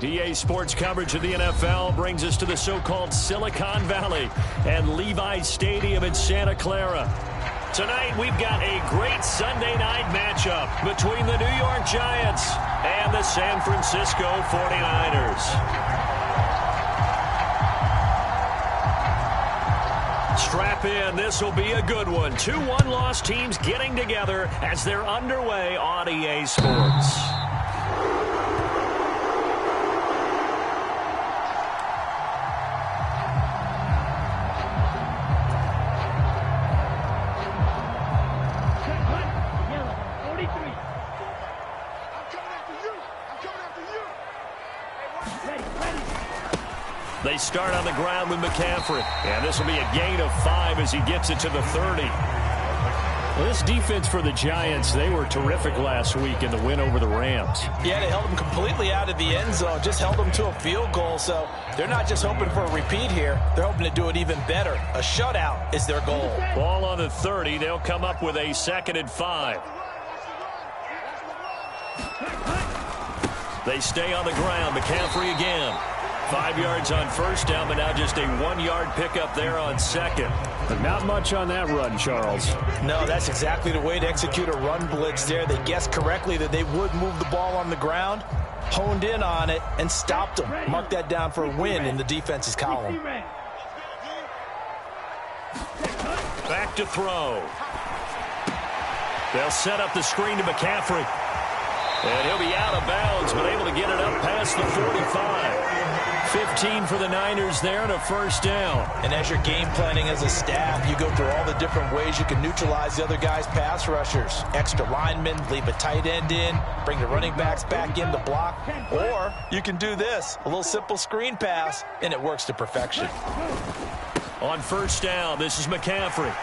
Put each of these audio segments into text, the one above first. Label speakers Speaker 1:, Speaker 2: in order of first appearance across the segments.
Speaker 1: EA Sports coverage of the NFL brings us to the so-called Silicon Valley and Levi's Stadium in Santa Clara. Tonight, we've got a great Sunday night matchup between the New York Giants and the San Francisco 49ers. Strap in. This will be a good one. Two one-loss teams getting together as they're underway on EA Sports. They start on the ground with McCaffrey. And this will be a gain of 5 as he gets it to the 30. Well, this defense for the Giants, they were terrific last week in the win over the Rams.
Speaker 2: Yeah, they held them completely out of the end zone, just held them to a field goal. So they're not just hoping for a repeat here. They're hoping to do it even better. A shutout is their goal.
Speaker 1: Ball on the 30. They'll come up with a 2nd and 5. They stay on the ground. McCaffrey again. 5 yards on first down, but now just a 1-yard pickup there on second.
Speaker 3: But not much on that run, Charles.
Speaker 2: No, that's exactly the way to execute a run blitz there. They guessed correctly that they would move the ball on the ground, honed in on it, and stopped them. Mark that down for a win in the defense's column.
Speaker 1: Back to throw. They'll set up the screen to McCaffrey. And he'll be out of bounds, but able to get it up past the 45. 15 for the Niners there and a first down.
Speaker 2: And as you're game planning as a staff, you go through all the different ways you can neutralize the other guy's pass rushers. Extra linemen, leave a tight end in, bring the running backs back in to block. Or you can do this, a little simple screen pass, and it works to perfection.
Speaker 1: On first down, this is McCaffrey.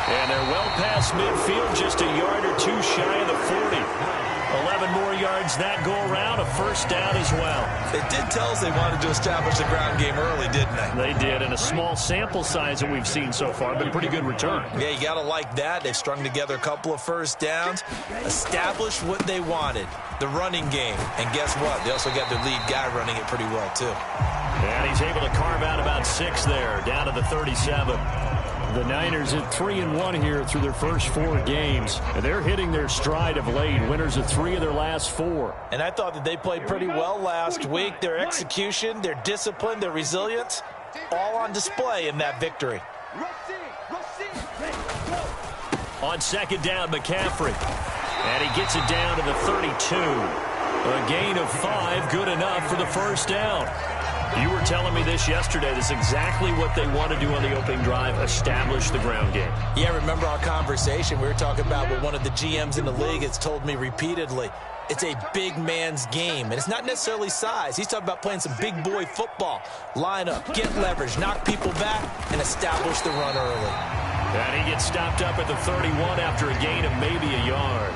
Speaker 1: And they're well past midfield, just a yard or two shy of the 40. 11 more yards that go around, a first down as well.
Speaker 2: It did tell us they wanted to establish the ground game early, didn't they?
Speaker 1: They did, and a small sample size that we've seen so far, but a pretty good return.
Speaker 2: Yeah, you got to like that. They've strung together a couple of first downs, established what they wanted, the running game. And guess what? They also got their lead guy running it pretty well, too.
Speaker 1: And he's able to carve out about 6 there, down to the 37. The Niners at 3-1 here through their first 4 games. And they're hitting their stride of late. Winners of 3 of their last 4.
Speaker 2: And I thought that they played pretty well last week. Their execution, their discipline, their resilience, all on display in that victory.
Speaker 1: On second down, McCaffrey. And he gets it down to the 32. A gain of 5, good enough for the first down. You were telling me this yesterday. This is exactly what they want to do on the opening drive, establish the ground game.
Speaker 2: Yeah, remember our conversation. We were talking about what one of the GMs in the league has told me repeatedly. It's a big man's game, and it's not necessarily size. He's talking about playing some big boy football. Line up, get leverage, knock people back, and establish the run early.
Speaker 1: And he gets stopped up at the 31 after a gain of maybe a yard.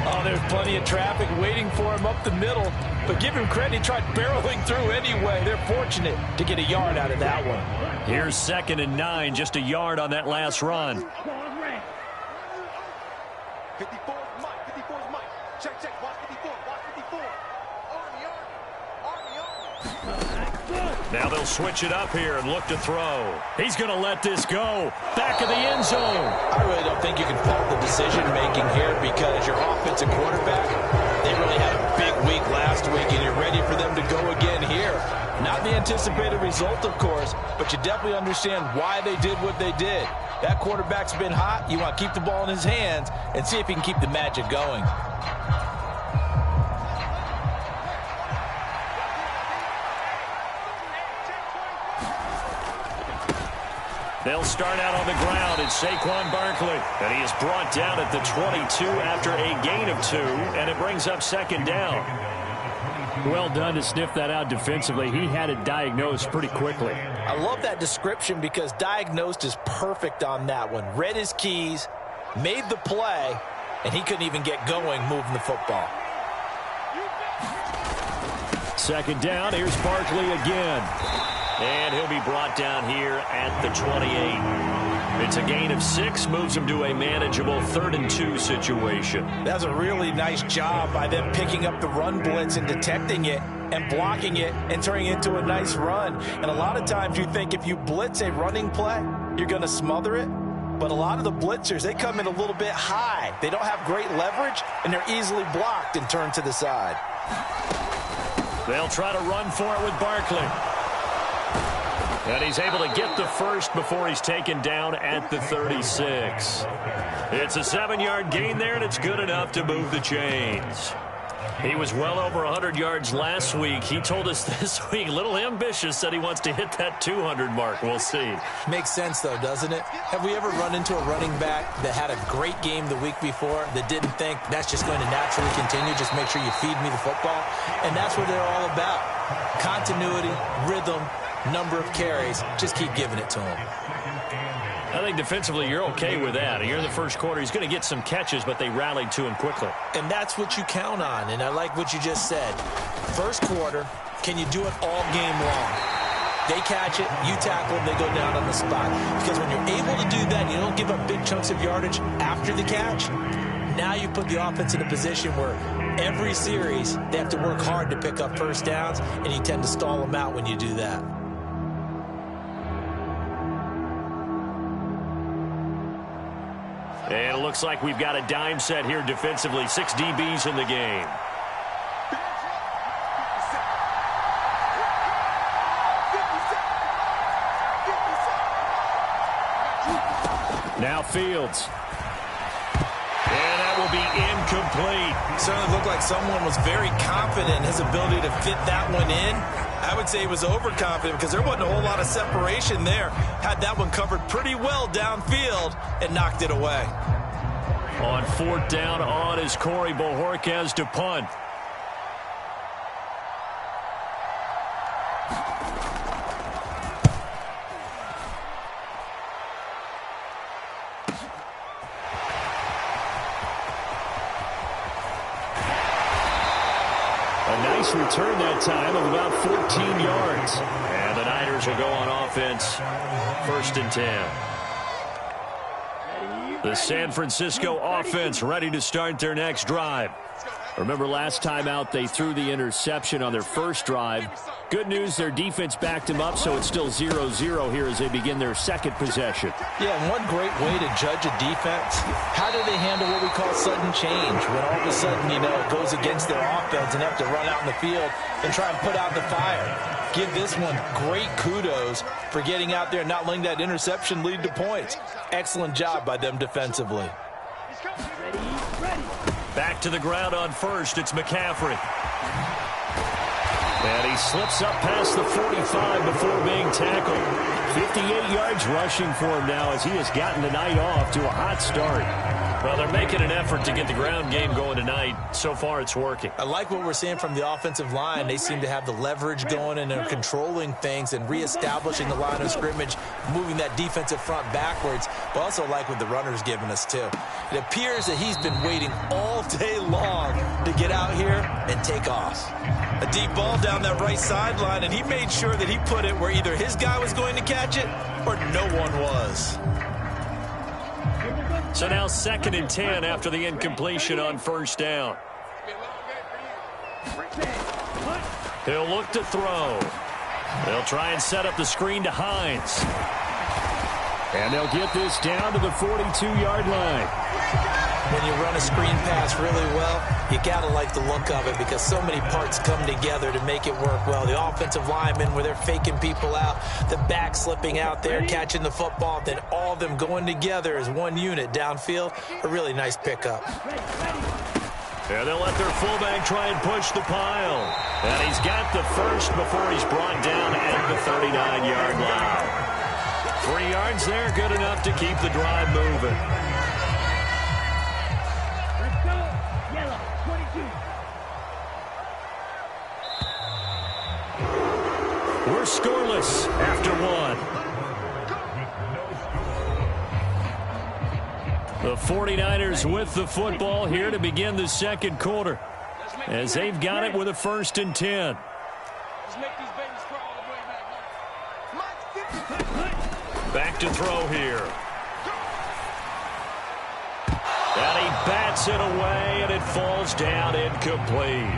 Speaker 2: Oh, there's plenty of traffic waiting for him up the middle. But give him credit, he tried barreling through anyway. They're fortunate to get a yard out of that one.
Speaker 1: Here's 2nd and 9, just a yard on that last run.
Speaker 4: 54 is Mike, 54 is Mike. Check, check, watch 54, watch 54.
Speaker 1: Now they'll switch it up here and look to throw. He's going to let this go. Back of the end zone.
Speaker 2: I really don't think you can fault the decision-making here because your offensive quarterback, they really had a big week last week, and you're ready for them to go again here. Not the anticipated result, of course, but you definitely understand why they did what they did. That quarterback's been hot. You want to keep the ball in his hands and see if he can keep the magic going.
Speaker 1: They'll start out on the ground. It's Saquon Barkley. And he is brought down at the 22 after a gain of 2. And it brings up 2nd down.
Speaker 3: Well done to sniff that out defensively. He had it diagnosed pretty quickly.
Speaker 2: I love that description because diagnosed is perfect on that one. Read his keys, made the play, and he couldn't even get going moving the football.
Speaker 1: 2nd down. Here's Barkley again. And he'll be brought down here at the 28. It's a gain of 6, moves them to a manageable 3rd-and-2 situation.
Speaker 2: That's a really nice job by them picking up the run blitz and detecting it and blocking it and turning it into a nice run. And a lot of times you think if you blitz a running play, you're going to smother it. But a lot of the blitzers, they come in a little bit high. They don't have great leverage, and they're easily blocked and turned to the side.
Speaker 1: They'll try to run for it with Barkley. And he's able to get the first before he's taken down at the 36. It's a 7-yard gain there, and it's good enough to move the chains. He was well over 100 yards last week. He told us this week, a little ambitious, said he wants to hit that 200 mark. We'll see.
Speaker 2: Makes sense, though, doesn't it? Have we ever run into a running back that had a great game the week before that didn't think that's just going to naturally continue? Just make sure you feed me the football. And that's what they're all about. Continuity, rhythm, number of carries. Just keep giving it to him.
Speaker 1: I think defensively you're okay with that. You're in the first quarter. He's going to get some catches, but they rallied to him quickly.
Speaker 2: And that's what you count on. And I like what you just said. First quarter, can you do it all game long? They catch it, you tackle them, they go down on the spot. Because when you're able to do that, you don't give up big chunks of yardage after the catch. Now you put the offense in a position where every series they have to work hard to pick up first downs, and you tend to stall them out when you do that.
Speaker 1: And it looks like we've got a dime set here defensively. 6 DBs in the game. Now Fields. And that will be incomplete.
Speaker 2: Certainly looked like someone was very confident in his ability to fit that one in. I would say he was overconfident because there wasn't a whole lot of separation there. Had that one covered pretty well downfield and knocked it away.
Speaker 1: On 4th down on is Corey Bojorquez to punt. A nice return that time of about 14 yards. And the Niners will go on offense. 1st and 10. The San Francisco offense ready to start their next drive. Remember last time out they threw the interception on their first drive. Good news, their defense backed them up, so it's still 0-0 here as they begin their second possession.
Speaker 2: Yeah, and one great way to judge a defense, how do they handle what we call sudden change? When all of a sudden, you know, it goes against their offense and have to run out in the field and try and put out the fire. Give this one great kudos for getting out there and not letting that interception lead to points. Excellent job by them defensively.
Speaker 1: Back to the ground on first, it's McCaffrey. And he slips up past the 45 before being tackled. 58 yards rushing for him now as he has gotten the night off to a hot start. Well, they're making an effort to get the ground game going tonight. So far, it's working.
Speaker 2: I like what we're seeing from the offensive line. They seem to have the leverage going, and they're controlling things and reestablishing the line of scrimmage, moving that defensive front backwards. But also like what the runner's giving us, too. It appears that he's been waiting all day long to get out here and take off. A deep ball down that right sideline, and he made sure that he put it where either his guy was going to catch it or no one was.
Speaker 1: So now 2nd and 10 after the incompletion on 1st down. He'll look to throw. They'll try and set up the screen to Hines. And they'll get this down to the 42-yard line.
Speaker 2: When you run a screen pass really well, you got to like the look of it because so many parts come together to make it work well. The offensive linemen where they're faking people out, the back slipping out there, catching the football, then all of them going together as one unit downfield. A really nice pickup.
Speaker 1: And they'll let their fullback try and push the pile. And he's got the first before he's brought down at the 39-yard line. 3 yards there, good enough to keep the drive moving. We're scoreless after 1. The 49ers with the football here to begin the second quarter as they've got it with a 1st and 10. Back to throw here. And he bats it away, and it falls down incomplete.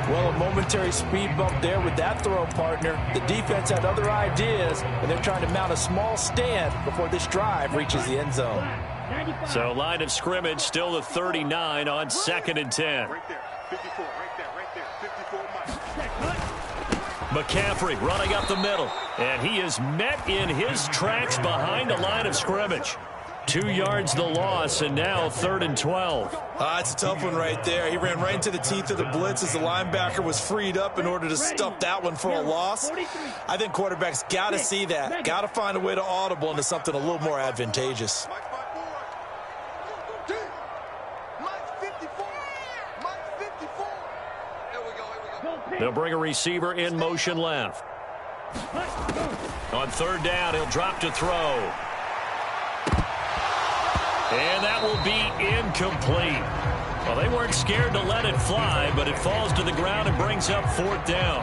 Speaker 2: Well, a momentary speed bump there with that throw, partner. The defense had other ideas, and they're trying to mount a small stand before this drive reaches the end zone.
Speaker 1: So line of scrimmage still the 39 on 2nd and 10.
Speaker 4: Right there. 54, right there. 54 Mike.
Speaker 1: McCaffrey running up the middle, and he is met in his tracks behind the line of scrimmage. 2 yards the loss, and now 3rd and 12.
Speaker 2: It's a tough one right there. He ran right into the teeth of the blitz as the linebacker was freed up in order to stuff that one for a loss. I think quarterbacks got to see that. Got to find a way to audible into something a little more advantageous.
Speaker 4: Mike 54. Mike 54. Here we go.
Speaker 1: They'll bring a receiver in motion left. On 3rd down, he'll drop to throw. And that will be incomplete. Well, they weren't scared to let it fly, but it falls to the ground and brings up 4th down.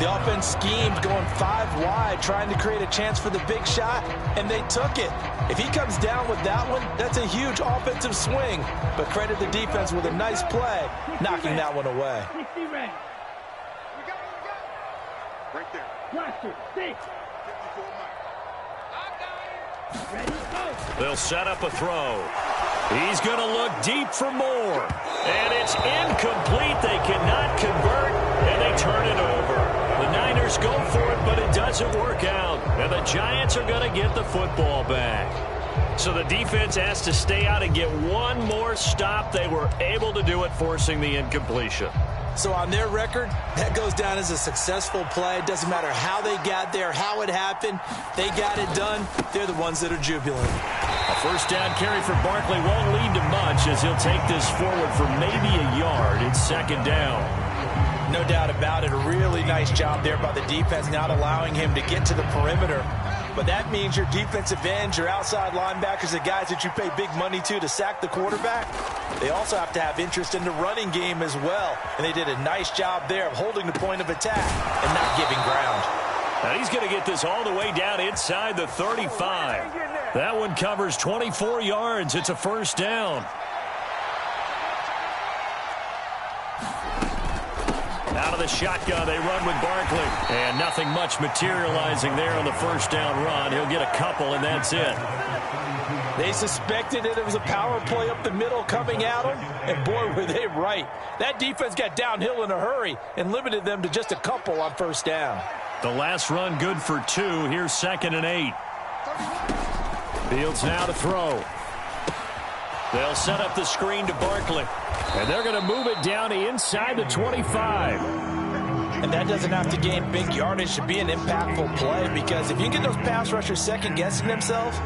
Speaker 2: The offense schemed going 5 wide, trying to create a chance for the big shot, and they took it. If he comes down with that one, that's a huge offensive swing. But credit the defense with a nice play, knocking that one away.
Speaker 4: Right there. 54 Mike.
Speaker 1: They'll set up a throw. He's going to look deep for more. And it's incomplete. They cannot convert, and they turn it over. The Niners go for it, but it doesn't work out. And the Giants are going to get the football back. So the defense has to stay out and get one more stop. They were able to do it, forcing the incompletion.
Speaker 2: So on their record, that goes down as a successful play. It doesn't matter how they got there, how it happened. They got it done. They're the ones that are jubilant.
Speaker 1: A 1st down carry for Barkley won't lead to much as he'll take this forward for maybe a yard. It's 2nd down.
Speaker 2: No doubt about it. A really nice job there by the defense, not allowing him to get to the perimeter. But that means your defensive ends, your outside linebackers, the guys that you pay big money to sack the quarterback, they also have to have interest in the running game as well. And they did a nice job there of holding the point of attack and not giving ground.
Speaker 1: Now he's going to get this all the way down inside the 35. That one covers 24 yards. It's a 1st down. Out of the shotgun, they run with Barkley. And nothing much materializing there on the 1st down run. He'll get a couple, and that's it.
Speaker 2: They suspected it was a power play up the middle coming at them, and boy, were they right. That defense got downhill in a hurry and limited them to just a couple on 1st down.
Speaker 1: The last run good for 2. Here's 2nd and 8. Fields now to throw. They'll set up the screen to Barkley. And they're going to move it down to inside the 25.
Speaker 2: And that doesn't have to gain big yardage to be an impactful play, because if you get those pass rushers second-guessing themselves,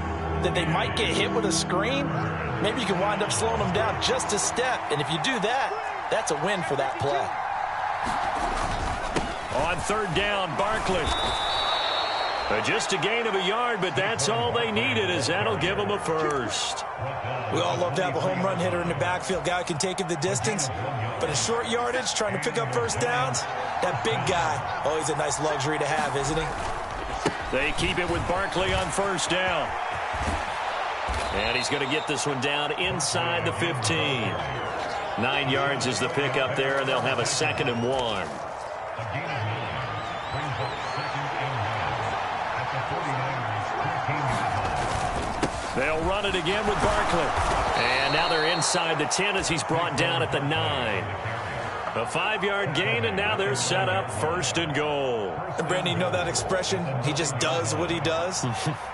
Speaker 2: that they might get hit with a screen, maybe you can wind up slowing them down just a step. And if you do that, that's a win for that play.
Speaker 1: On 3rd down, Barkley. Just a gain of a yard, but that's all they needed, as that'll give them a 1st.
Speaker 2: We all love to have a home run hitter in the backfield, guy who can take it the distance. But in short yardage, trying to pick up 1st downs, that big guy, oh, he's a nice luxury to have, isn't he?
Speaker 1: They keep it with Barkley on 1st down. And he's going to get this one down inside the 15. 9 yards is the pickup there, and they'll have a 2nd and 1. They'll run it again with Barkley. And now they're inside the 10 as he's brought down at the 9. A 5-yard gain, and now they're set up 1st and goal.
Speaker 2: And Brandon, you know that expression, he just does what he does?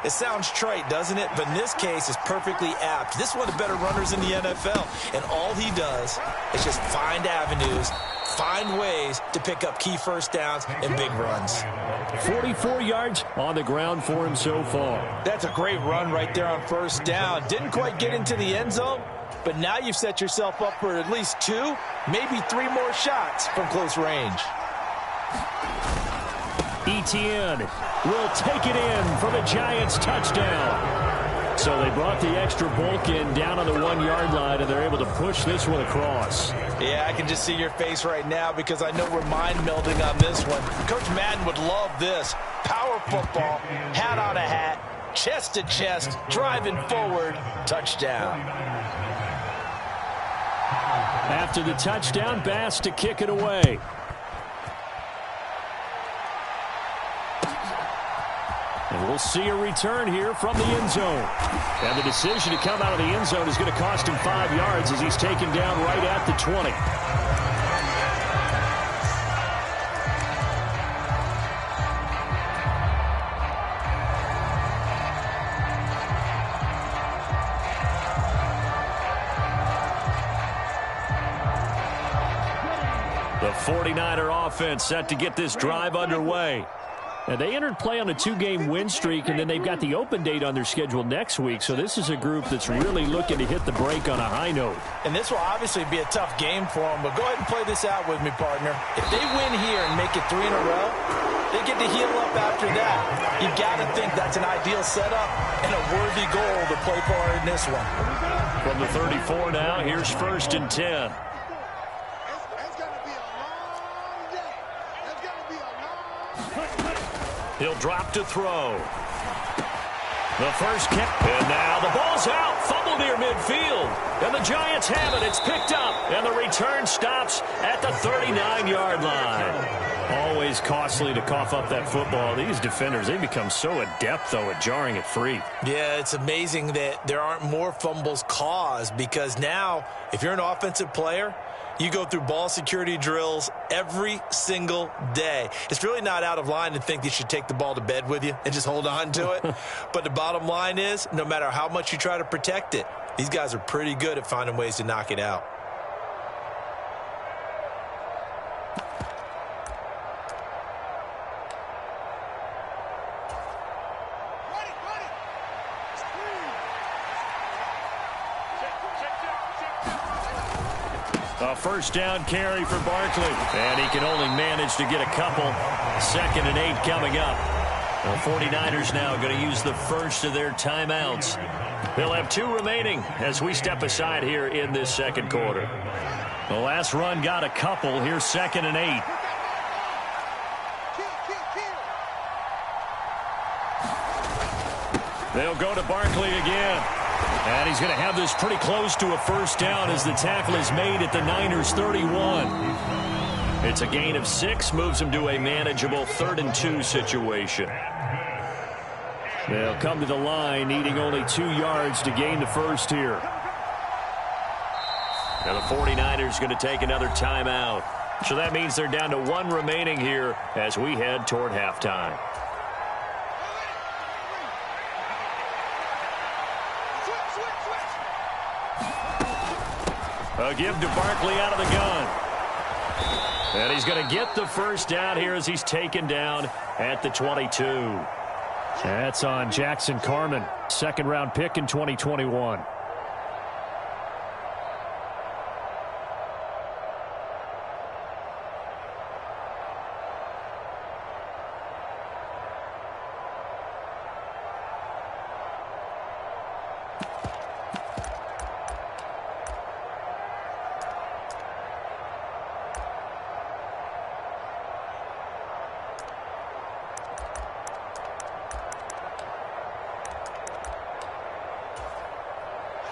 Speaker 2: It sounds trite, doesn't it? But in this case, it's perfectly apt. This is one of the better runners in the NFL. And all he does is just find avenues, find ways to pick up key 1st downs and big runs.
Speaker 3: 44 yards on the ground for him so far.
Speaker 2: That's a great run right there on 1st down. Didn't quite get into the end zone, but now you've set yourself up for at least 2, maybe 3 more shots from close range.
Speaker 3: Etienne will take it in for the Giants touchdown. So they brought the extra bulk in down on the 1-yard line, and they're able to push this one across.
Speaker 2: Yeah, I can just see your face right now because I know we're mind melding on this one. Coach Madden would love this. Power football, hat on a hat, chest to chest, driving forward, touchdown.
Speaker 3: After the touchdown, Bass to kick it away. And we'll see a return here from the end zone. And the decision to come out of the end zone is going to cost him 5 yards as he's taken down right at the 20. The 49er offense set to get this drive underway. And they entered play on a 2-game win streak, and then they've got the open date on their schedule next week. So this is a group that's really looking to hit the break on a high note.
Speaker 2: And this will obviously be a tough game for them, but go ahead and play this out with me, partner. If they win here and make it 3 in a row, they get to heal up after that. You've got to think that's an ideal setup and a worthy goal to play for in this one.
Speaker 1: From the 34 now, here's 1st and 10. He'll drop to throw. The first catch. And now the ball's out. Fumble near midfield. And the Giants have it. It's picked up. And the return stops at the 39-yard line. Always costly to cough up that football. These defenders, they become so adept, though, at jarring it free.
Speaker 2: Yeah, it's amazing that there aren't more fumbles caused, because now, if you're an offensive player, you go through ball security drills every single day. It's really not out of line to think you should take the ball to bed with you and just hold on to it. But the bottom line is, no matter how much you try to protect it, these guys are pretty good at finding ways to knock it out.
Speaker 1: A first down carry for Barkley. And he can only manage to get a couple. 2nd and 8 coming up. The 49ers now going to use the first of their timeouts. They'll have 2 remaining as we step aside here in this second quarter. The last run got a couple. Here's 2nd and 8. They'll go to Barkley again. And he's going to have this pretty close to a first down as the tackle is made at the Niners' 31. It's a gain of 6, moves him to a manageable 3rd and 2 situation. They'll come to the line, needing only 2 yards to gain the first here. Now the 49ers going to take another timeout. So that means they're down to 1 remaining here as we head toward halftime. A give to Barkley out of the gun. And he's going to get the first down here as he's taken down at the 22.
Speaker 3: That's on Jackson Carman, 2nd-round pick in 2021.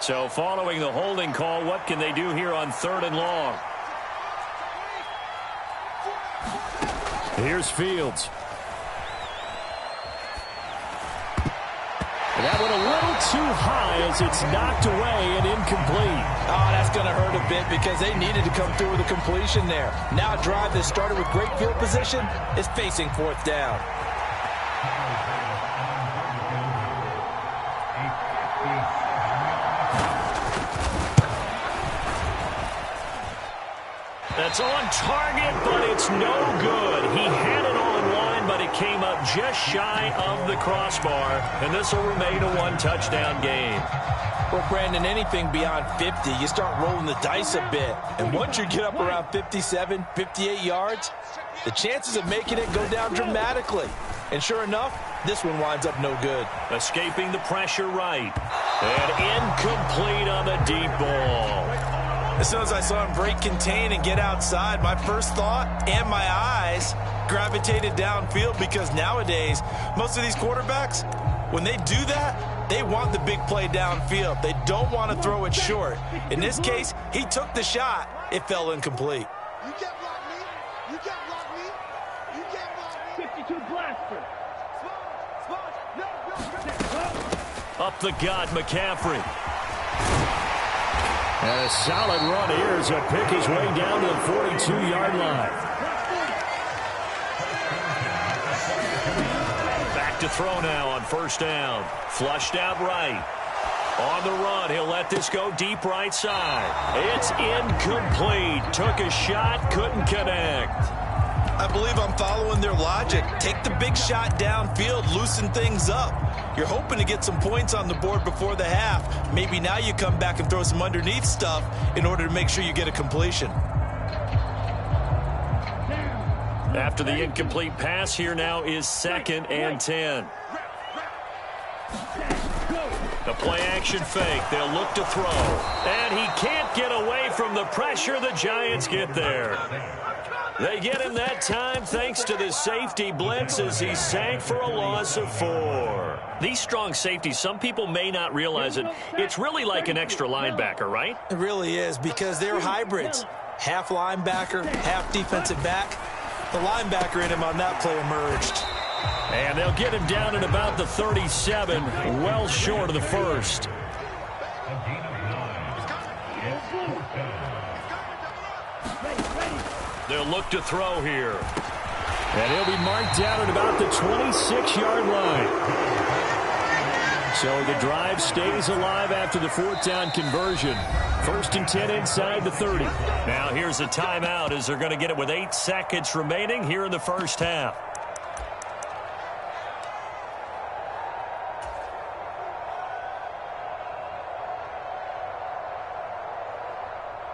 Speaker 1: So following the holding call, what can they do here on 3rd and long?
Speaker 3: Here's Fields. That one a little too high as it's knocked away and incomplete.
Speaker 2: Oh, that's going to hurt a bit because they needed to come through with a completion there. Now a drive that started with great field position is facing 4th down.
Speaker 1: That's on target, but it's no good. He had it on line, but it came up just shy of the crossbar, and this will remain a 1-touchdown game.
Speaker 2: Well, Brandon, anything beyond 50, you start rolling the dice a bit. And once you get up around 57, 58 yards, the chances of making it go down dramatically. And sure enough, this one winds up no good.
Speaker 1: Escaping the pressure right. And incomplete on the deep ball.
Speaker 2: As soon as I saw him break contain and get outside, my first thought and my eyes gravitated downfield, because nowadays, most of these quarterbacks, When they do that, they want the big play downfield. They don't want to throw it short. In this case, he took the shot. It fell incomplete.
Speaker 4: You can't block me. You can't block me. You can't block me.
Speaker 5: 52 blaster.
Speaker 1: Up the gut, McCaffrey. And a solid run here as he'll pick his way down to the 42-yard line. Back to throw now on first down. Flushed out right. On the run, he'll let this go deep right side. It's incomplete. Took a shot, couldn't connect.
Speaker 2: I believe I'm following their logic. Take the big shot downfield, loosen things up. You're hoping to get some points on the board before the half. Maybe now you come back and throw some underneath stuff in order to make sure you get a completion.
Speaker 1: After the incomplete pass, here now is 2nd and 10. The play-action fake. They'll look to throw. And he can't get away from the pressure. The Giants get there. They get him that time thanks to the safety blitz as he sank for a loss of 4. These strong safeties, some people may not realize it. It's really like an extra linebacker, right?
Speaker 2: It really is, because they're hybrids. Half linebacker, half defensive back. The linebacker in him on that play emerged.
Speaker 1: And they'll get him down at about the 37, well short of the first. They'll look to throw here. And he'll be marked down at about the 26-yard line. So the drive stays alive after the 4th down conversion. 1st and 10 inside the 30. Now here's a timeout as they're going to get it with 8 seconds remaining here in the first half.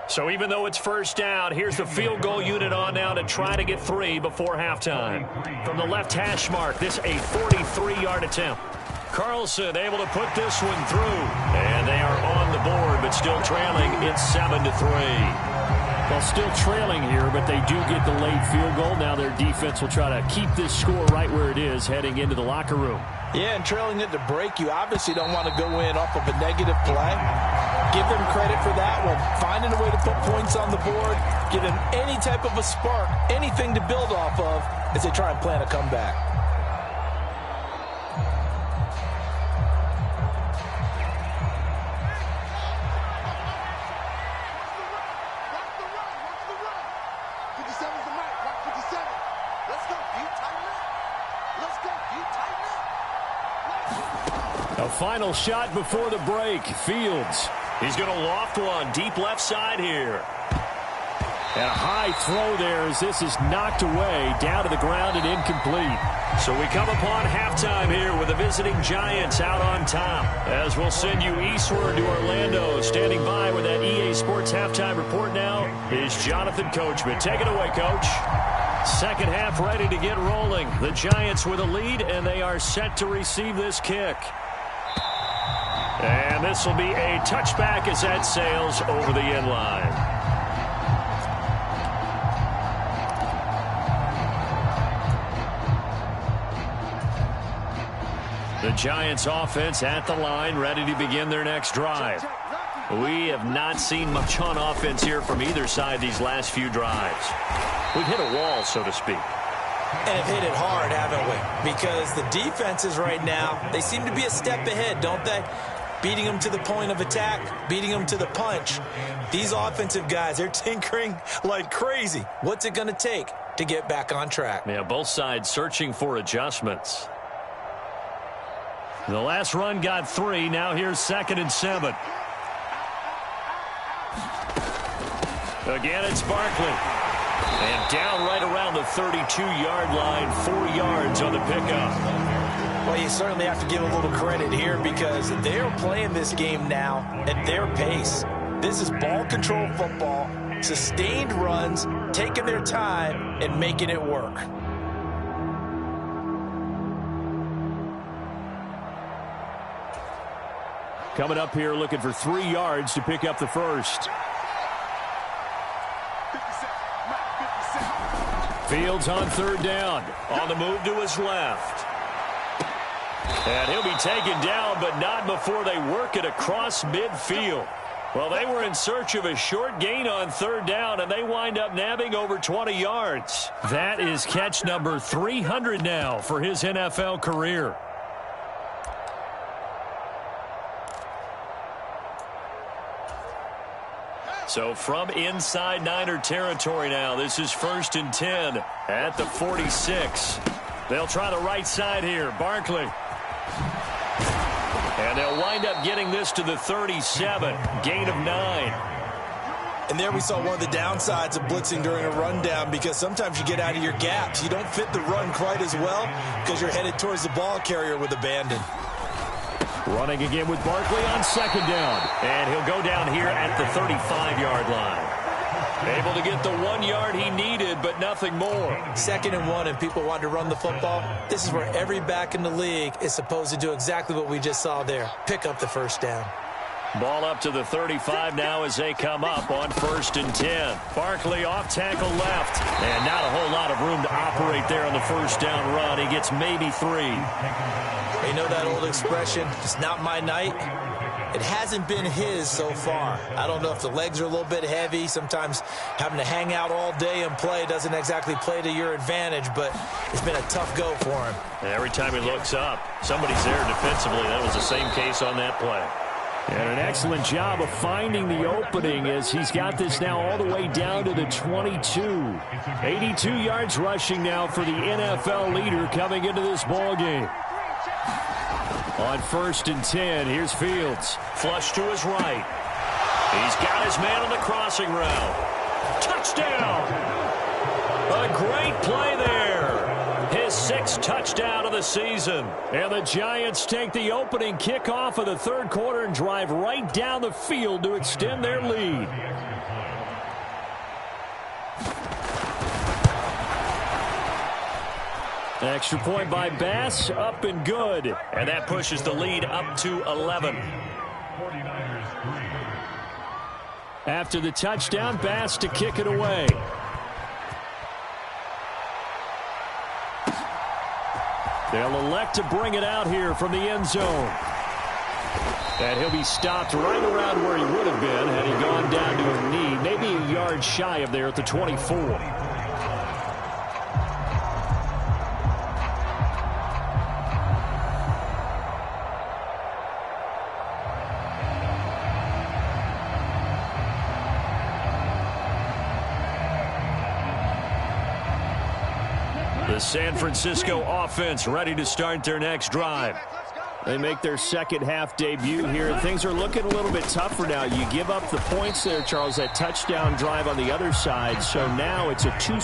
Speaker 1: So even though it's first down, here's the field goal unit on now to try to get 3 before halftime. From the left hash mark, this a 43-yard attempt. Carlson able to put this one through. And they are on the board, but still trailing. It's 7-3. Well, still trailing here, but they do get the late field goal. Now their defense will try to keep this score right where it is heading into the locker room.
Speaker 2: Yeah, and trailing it to break, you obviously don't want to go in off of a negative play. Give them credit for that one. Finding a way to put points on the board, give them any type of a spark, anything to build off of as they try and plan a comeback.
Speaker 1: A final shot before the break. Fields. He's going to loft one deep left side here. And a high throw there as this is knocked away down to the ground and incomplete. So we come upon halftime here with the visiting Giants out on top. As we'll send you eastward to Orlando. Standing by with that EA Sports halftime report now is Jonathan Coachman. Take it away, Coach. Second half ready to get rolling. The Giants with a lead, and they are set to receive this kick. And this will be a touchback as that sails over the end line. The Giants offense at the line, ready to begin their next drive. We have not seen much on offense here from either side these last few drives. We've hit a wall, so to speak.
Speaker 2: And have hit it hard, haven't we? Because the defenses right now, they seem to be a step ahead, don't they? Beating them to the point of attack, beating them to the punch. These offensive guys, they're tinkering like crazy. What's it going to take to get back on track?
Speaker 1: Yeah, both sides searching for adjustments. The last run got 3. Now here's 2nd and 7. Again, it's Barkley. And down right around the 32-yard line, 4 yards on the pickup.
Speaker 2: Well, you certainly have to give a little credit here because they're playing this game now at their pace. This is ball control football, sustained runs, taking their time and making it work.
Speaker 1: Coming up here looking for 3 yards to pick up the first. Fields on 3rd down. On the move to his left.
Speaker 3: And he'll be taken down, but not before they work it across midfield. Well, they were in search of a short gain on third down, and they wind up nabbing over 20 yards. That is catch number 300 now for his NFL career. So from inside Niner territory now, this is 1st and 10 at the 46. They'll try the right side here. Barkley. And they'll wind up getting this to the 37. Gain of 9.
Speaker 2: And there we saw one of the downsides of blitzing during a rundown, because sometimes you get out of your gaps. You don't fit the run quite as well because you're headed towards the ball carrier with abandon.
Speaker 3: Running again with Barkley on 2nd down. And he'll go down here at the 35-yard line. Able to get the 1 yard he needed, but nothing more.
Speaker 2: 2nd and 1, and people want to run the football. This is where every back in the league is supposed to do exactly what we just saw there. Pick up the 1st down.
Speaker 3: Ball up to the 35 now as they come up on 1st and 10. Barkley off tackle left. And not a whole lot of room to operate there on the 1st down run. He gets maybe 3.
Speaker 2: You know that old expression, it's not my night? It hasn't been his so far. I don't know if the legs are a little bit heavy. Sometimes having to hang out all day and play doesn't exactly play to your advantage, but it's been a tough go for him.
Speaker 3: Every time he looks up, somebody's there defensively. That was the same case on that play. And an excellent job of finding the opening as he's got this now all the way down to the 22. 82 yards rushing now for the NFL leader coming into this ball game. On 1st and 10, here's Fields. Flush to his right. He's got his man on the crossing route. Touchdown! A great play there. His 6th touchdown of the season. And the Giants take the opening kickoff of the 3rd quarter and drive right down the field to extend their lead. Extra point by Bass, up and good. And that pushes the lead up to 11. After the touchdown, Bass to kick it away. They'll elect to bring it out here from the end zone. And he'll be stopped right around where he would have been had he gone down to his knee, maybe a yard shy of there at the 24. The San Francisco offense ready to start their next drive. They make their second half debut here. Things are looking a little bit tougher now. You give up the points there, Charles, that touchdown drive on the other side. So now it's a 2.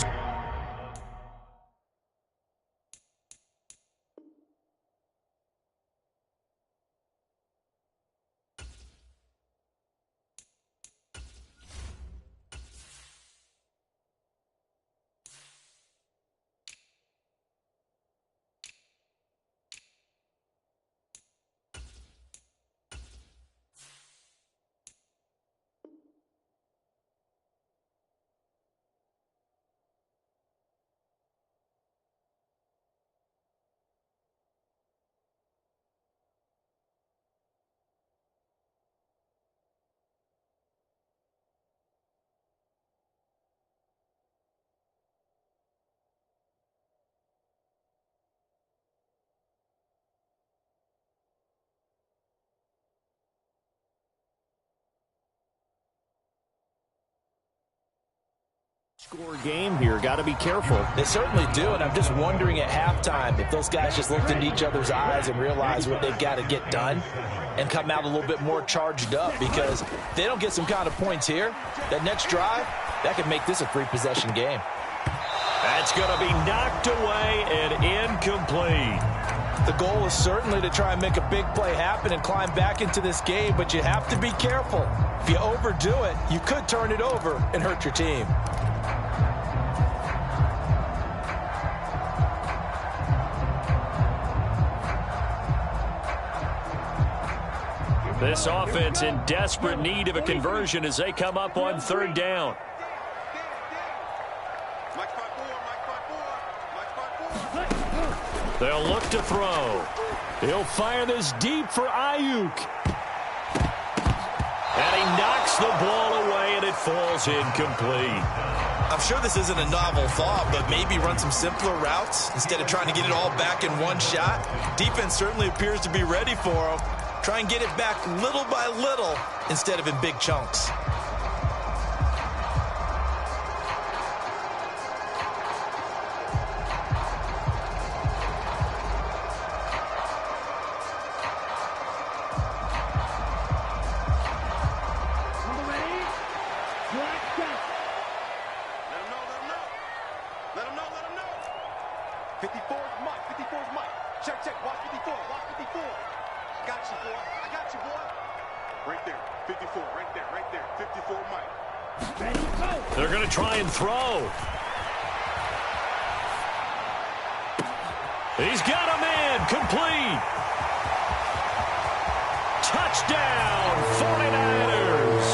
Speaker 3: Score game here. Got to be careful.
Speaker 2: They certainly do, and I'm just wondering at halftime if those guys just looked into each other's eyes and realized what they've got to get done and come out a little bit more charged up, because if they don't get some kind of points here, that next drive, that could make this a 3-possession game.
Speaker 3: That's going to be knocked away and incomplete.
Speaker 2: The goal is certainly to try and make a big play happen and climb back into this game, but you have to be careful. If you overdo it, you could turn it over and hurt your team.
Speaker 3: This offense in desperate need of a conversion as they come up on 3rd down. They'll look to throw. He'll fire this deep for Ayuk. And he knocks the ball away, and it falls incomplete.
Speaker 2: I'm sure this isn't a novel thought, but maybe run some simpler routes instead of trying to get it all back in one shot. Defense certainly appears to be ready for him. Try and get it back little by little instead of in big chunks.
Speaker 3: They're going to try and throw. He's got a man complete. Touchdown, 49ers.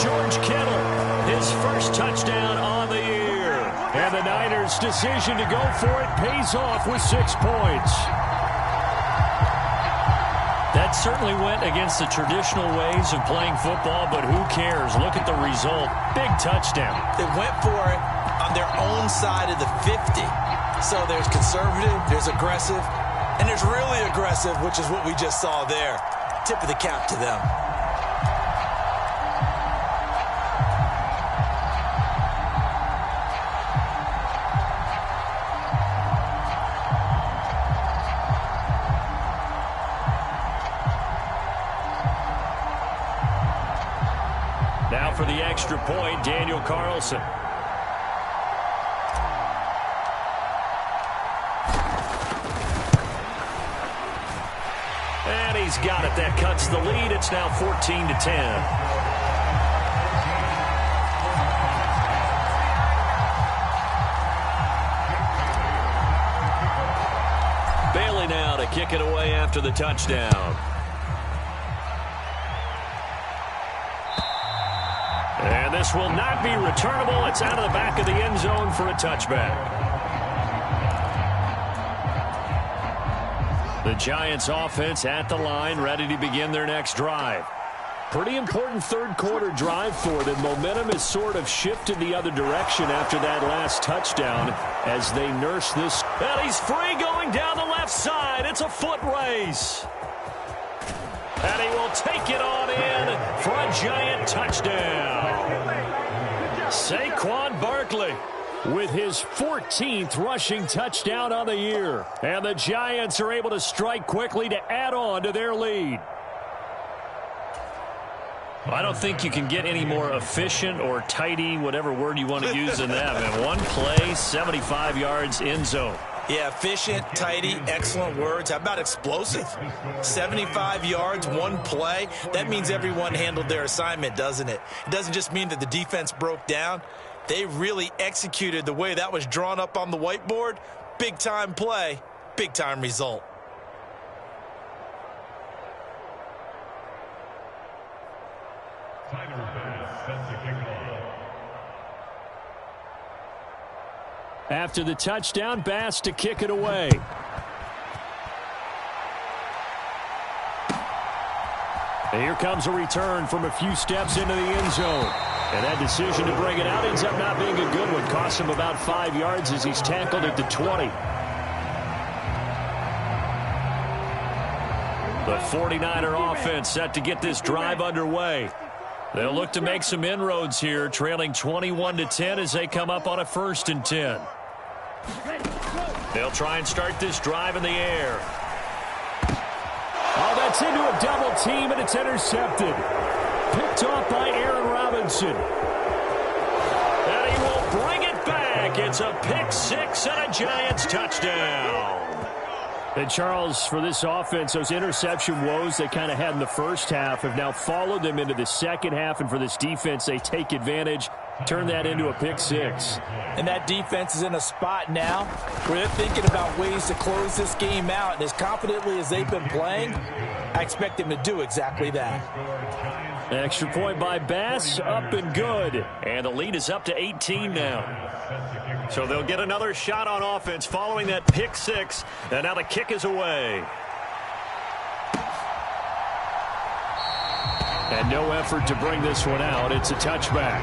Speaker 3: George Kittle, his first touchdown on the year. And the Niners' decision to go for it pays off with 6 points. That certainly went against the traditional ways of playing football, but who cares? Look at the result. Big touchdown.
Speaker 2: They went for it on their own side of the 50. So there's conservative, there's aggressive, and there's really aggressive, which is what we just saw there. Tip of the cap to them.
Speaker 3: Now for the extra point, Daniel Carlson. And he's got it. That cuts the lead. It's now 14-10. Bailey now to kick it away after the touchdown. And this will not be returnable. It's out of the back of the end zone for a touchback. The Giants offense at the line, ready to begin their next drive. Pretty important third quarter drive for them. Momentum has sort of shifted the other direction after that last touchdown as they nurse this. And he's free going down the left side. It's a foot race. And he will take it on in for a Giant touchdown. Saquon Barkley with his 14th rushing touchdown on the year. And the Giants are able to strike quickly to add on to their lead. I don't think you can get any more efficient or tidy, whatever word you want to use in that. Man, one play, 75 yards, end zone.
Speaker 2: Yeah, efficient, tidy, excellent words. How about explosive? 75 yards, one play. That means everyone handled their assignment, doesn't it? It doesn't just mean that the defense broke down. They really executed the way that was drawn up on the whiteboard. Big-time play, big-time result.
Speaker 3: After the touchdown, Bass to kick it away. And here comes a return from a few steps into the end zone. And that decision to bring it out ends up not being a good one. Costs him about 5 yards as he's tackled at the 20. The 49er offense set to get this drive underway. They'll look to make some inroads here, trailing 21-10 as they come up on a 1st and 10. They'll try and start this drive in the air. Oh, that's into a double team, and it's intercepted. Picked off by Aaron Robinson. And he will bring it back. It's a pick six and a Giants touchdown. And, Charles, for this offense, those interception woes they kind of had in the first half have now followed them into the second half. And for this defense, they take advantage, turn that into a pick six.
Speaker 2: And that defense is in a spot now where they're thinking about ways to close this game out. And as confidently as they've been playing, I expect them to do exactly that.
Speaker 3: Extra point by Bass, up and good. And the lead is up to 18 now. So they'll get another shot on offense following that pick six. And now the kick is away. And no effort to bring this one out. It's a touchback.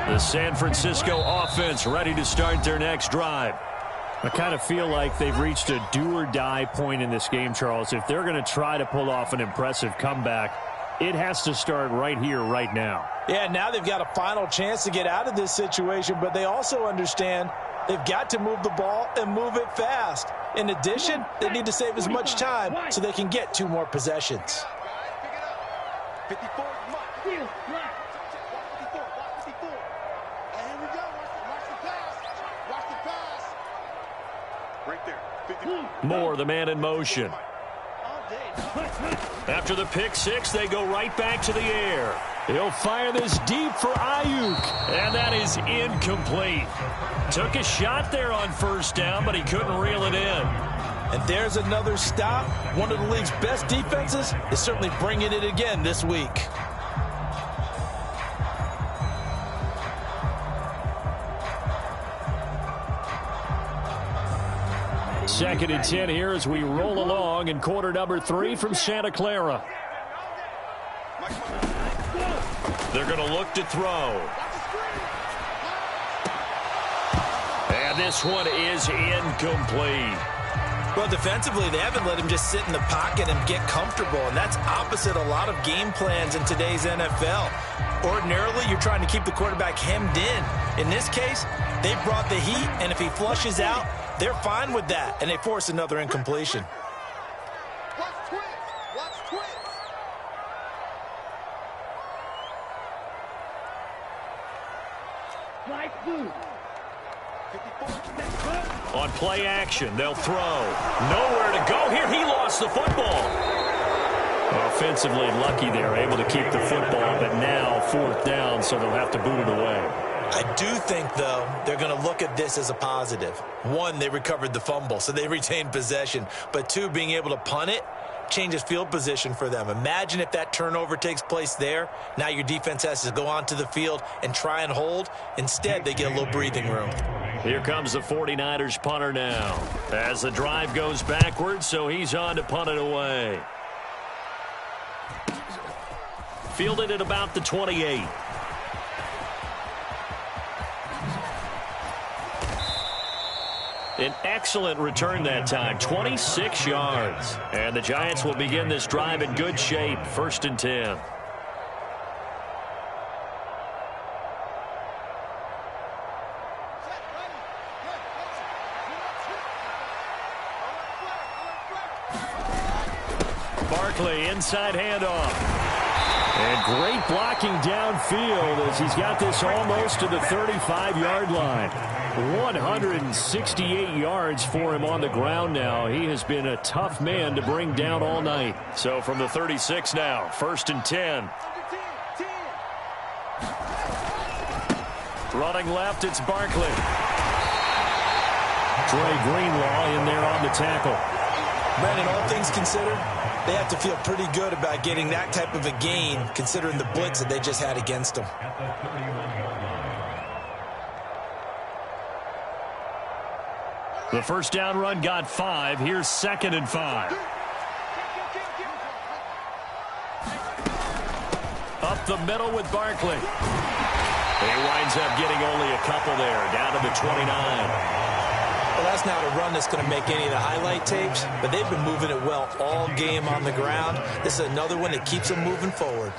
Speaker 3: The San Francisco offense ready to start their next drive. I kind of feel like they've reached a do-or-die point in this game, Charles. If they're going to try to pull off an impressive comeback, it has to start right here, right now.
Speaker 2: Yeah, now they've got a final chance to get out of this situation, but they also understand they've got to move the ball and move it fast. In addition, they need to save as much time so they can get 2 more possessions.
Speaker 4: 54 is Mike. 54. Watch 54. And here we go. Watch the pass. Watch the pass. Right there. 54.
Speaker 3: More the man in motion. After the pick six, they go right back to the air. He'll fire this deep for Ayuk. And that is incomplete. Took a shot there on first down, but he couldn't reel it in.
Speaker 2: And there's another stop. One of the league's best defenses is certainly bringing it again this week.
Speaker 3: Second and 10 here as we roll along in quarter number 3 from Santa Clara. They're going to look to throw. And this one is incomplete.
Speaker 2: Well, defensively, they haven't let him just sit in the pocket and get comfortable, and that's opposite a lot of game plans in today's NFL. Ordinarily, you're trying to keep the quarterback hemmed in. In this case, they brought the heat, and if he flushes out, they're fine with that, and they force another incompletion.
Speaker 4: Watch twins. Watch twins.
Speaker 3: On play action, they'll throw. Nowhere to go here. He lost the football. Offensively lucky they're able to keep the football, but now 4th down, so they'll have to boot it away.
Speaker 2: I do think, though, they're going to look at this as a positive. 1, they recovered the fumble, so they retained possession. But 2, being able to punt it changes field position for them. Imagine if that turnover takes place there. Now your defense has to go onto the field and try and hold. Instead, they get a little breathing room.
Speaker 3: Here comes the 49ers punter now. As the drive goes backwards, so he's on to punt it away. Fielded at about the 28. An excellent return that time, 26 yards. And the Giants will begin this drive in good shape, 1st and 10. Barkley, inside handoff. And great blocking downfield as he's got this almost to the 35-yard line. 168 yards for him on the ground now. He has been a tough man to bring down all night. So from the 36 now, 1st and 10. Running left, it's Barkley. Dre Greenlaw in there on the tackle.
Speaker 2: Brandon, all things considered, they have to feel pretty good about getting that type of a gain, considering the blitz that they just had against them.
Speaker 3: The first down run got 5. Here's 2nd and 5. Up the middle with Barkley. He winds up getting only a couple there, down to the 29.
Speaker 2: Well, that's not a run that's going to make any of the highlight tapes, but they've been moving it well all game on the ground. This is another one that keeps them moving forward.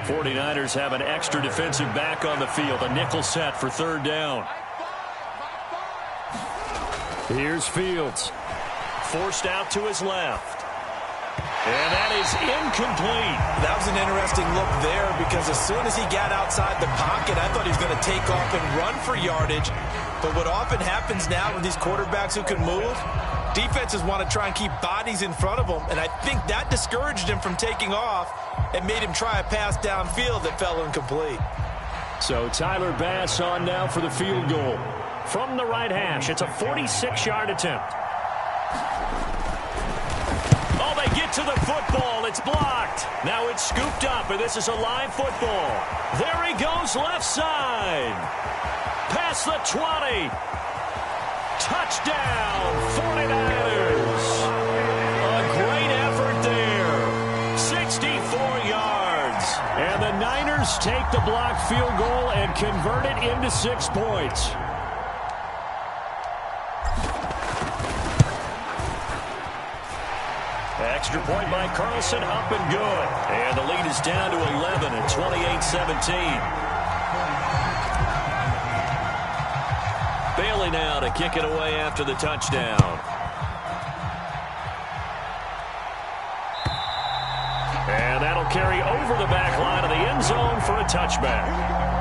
Speaker 3: 49ers have an extra defensive back on the field, a nickel set for 3rd down. Here's Fields. Forced out to his left. And that is incomplete.
Speaker 2: That was an interesting look there because as soon as he got outside the pocket, I thought he was going to take off and run for yardage. But what often happens now with these quarterbacks who can move, defenses want to try and keep bodies in front of them. And I think that discouraged him from taking off and made him try a pass downfield that fell incomplete.
Speaker 3: So Tyler Bass on now for the field goal. From the right hash, it's a 46-yard attempt. Oh,
Speaker 1: get to the football. It's blocked. Now it's scooped up, and this is a live football. There he goes left side. Past the 20. Touchdown, 49ers. A great effort there. 64 yards. And the Niners take the blocked field goal and convert it into 6 points. Extra point by Carlson, up and good. And the lead is down to 11 at 28-17. Bailey now to kick it away after the touchdown. And that'll carry over the back line of the end zone for a touchback.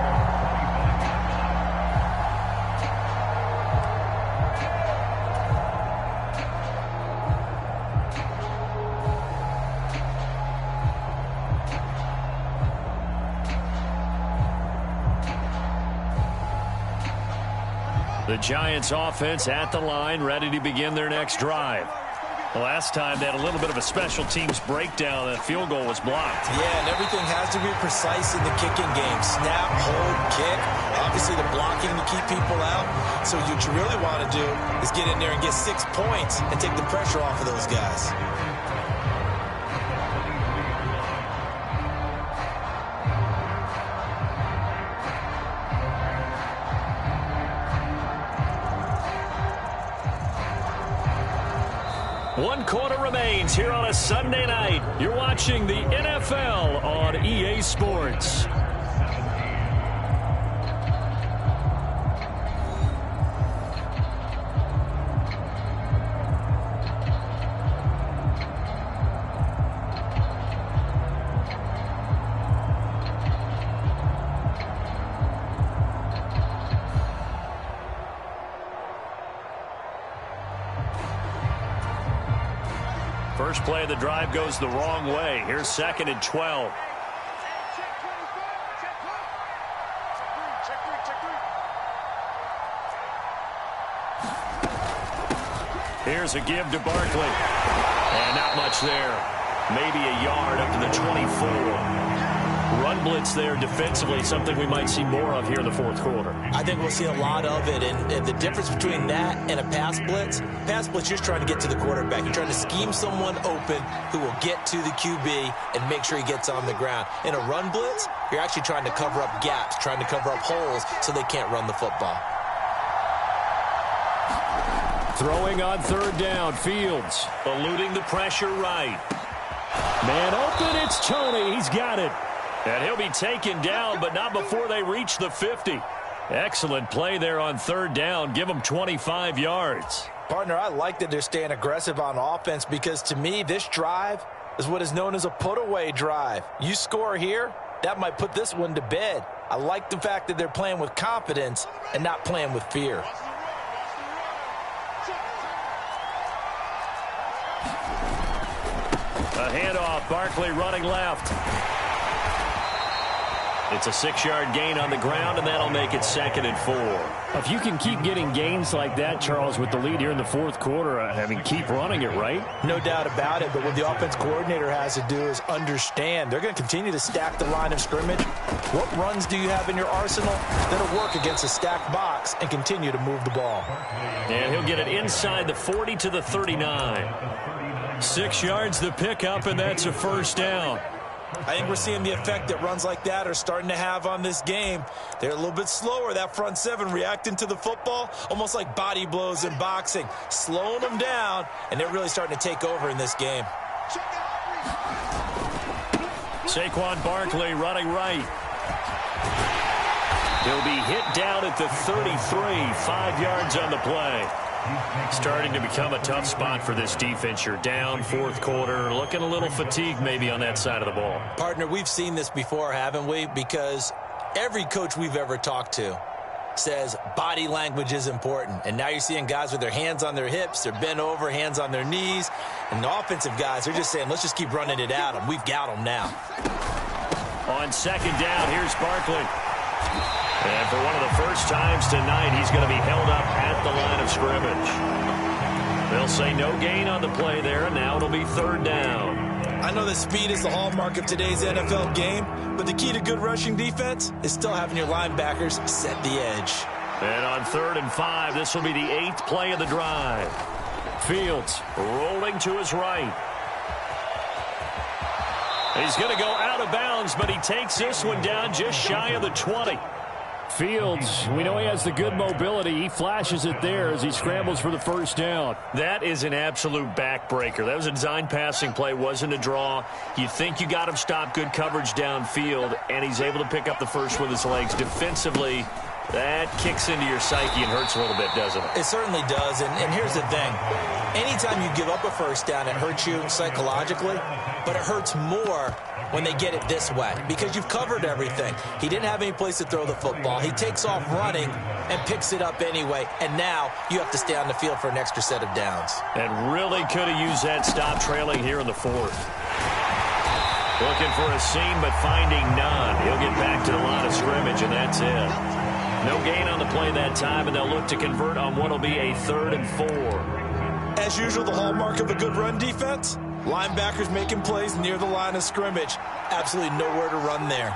Speaker 1: The Giants offense at the line, ready to begin their next drive. The last time they had a little bit of a special teams breakdown. That field goal was blocked.
Speaker 2: Yeah, and everything has to be precise in the kicking game. Snap, hold, kick. Obviously, the blocking to keep people out. So what you really want to do is get in there and get 6 points and take the pressure off of those guys.
Speaker 1: One quarter remains here on a Sunday night. You're watching the NFL on EA Sports. First play of the drive goes the wrong way. Here's 2nd and 12. Here's a give to Barkley. And not much there. Maybe a yard up to the 24. Run blitz there defensively, something we might see more of here in the fourth quarter.
Speaker 2: I think we'll see a lot of it, and the difference between that and a pass blitz, you're just trying to get to the quarterback. You're trying to scheme someone open who will get to the QB and make sure he gets on the ground. In a run blitz, you're actually trying to cover up gaps, trying to cover up holes so they can't run the football.
Speaker 1: Throwing on 3rd down, Fields eluding the pressure right. Man open, it's Tony. He's got it. And he'll be taken down, but not before they reach the 50. Excellent play there on 3rd down. Give them 25 yards.
Speaker 2: Partner, I like that they're staying aggressive on offense because, to me, this drive is what is known as a put-away drive. You score here, that might put this one to bed. I like the fact that they're playing with confidence and not playing with fear.
Speaker 1: A handoff, Barkley running left. It's a 6-yard gain on the ground, and that'll make it 2nd and 4.
Speaker 3: If you can keep getting gains like that, Charles, with the lead here in the fourth quarter, keep running it, right?
Speaker 2: No doubt about it, but what the offense coordinator has to do is understand they're going to continue to stack the line of scrimmage. What runs do you have in your arsenal that'll work against a stacked box and continue to move the ball?
Speaker 1: And he'll get it inside the 40 to the 39. 6 yards the pickup, and that's a 1st down.
Speaker 2: I think we're seeing the effect that runs like that are starting to have on this game. They're a little bit slower, that front 7, reacting to the football, almost like body blows in boxing, slowing them down, and they're really starting to take over in this game.
Speaker 1: Saquon Barkley running right. He'll be hit down at the 33, 5 yards on the play. Starting to become a tough spot for this defense. You're down, fourth quarter, looking a little fatigued maybe on that side of the ball.
Speaker 2: Partner, we've seen this before, haven't we? Because every coach we've ever talked to says body language is important. And now you're seeing guys with their hands on their hips, they're bent over, hands on their knees. And the offensive guys, they're just saying, let's just keep running it at them. We've got them now.
Speaker 1: On 2nd down, here's Barkley. And for one of the first times tonight, he's going to be held up at the line of scrimmage. They'll say no gain on the play there, and now it'll be third down.
Speaker 2: I know that speed is the hallmark of today's NFL game, but the key to good rushing defense is still having your linebackers set the edge.
Speaker 1: And on 3rd and 5, this will be the 8th play of the drive. Fields rolling to his right. He's going to go out of bounds, but he takes this one down just shy of the 20.
Speaker 3: Fields, we know he has the good mobility. He flashes it there as he scrambles for the first down.
Speaker 1: That is an absolute backbreaker. That was a design passing play, wasn't a draw. You think you got him stopped, good coverage downfield, and he's able to pick up the first with his legs. Defensively, that kicks into your psyche and hurts a little bit, doesn't it?
Speaker 2: It certainly does, and here's the thing. Anytime you give up a first down, it hurts you psychologically, but it hurts more when they get it this way because you've covered everything. He didn't have any place to throw the football. He takes off running and picks it up anyway, and now you have to stay on the field for an extra set of downs.
Speaker 1: And really could have used that stop trailing here in the 4th. Looking for a seam, but finding none. He'll get back to the line of scrimmage, and that's it. No gain on the play that time, and they'll look to convert on what will be a 3rd and 4.
Speaker 2: As usual, the hallmark of a good run defense, linebackers making plays near the line of scrimmage. Absolutely nowhere to run there.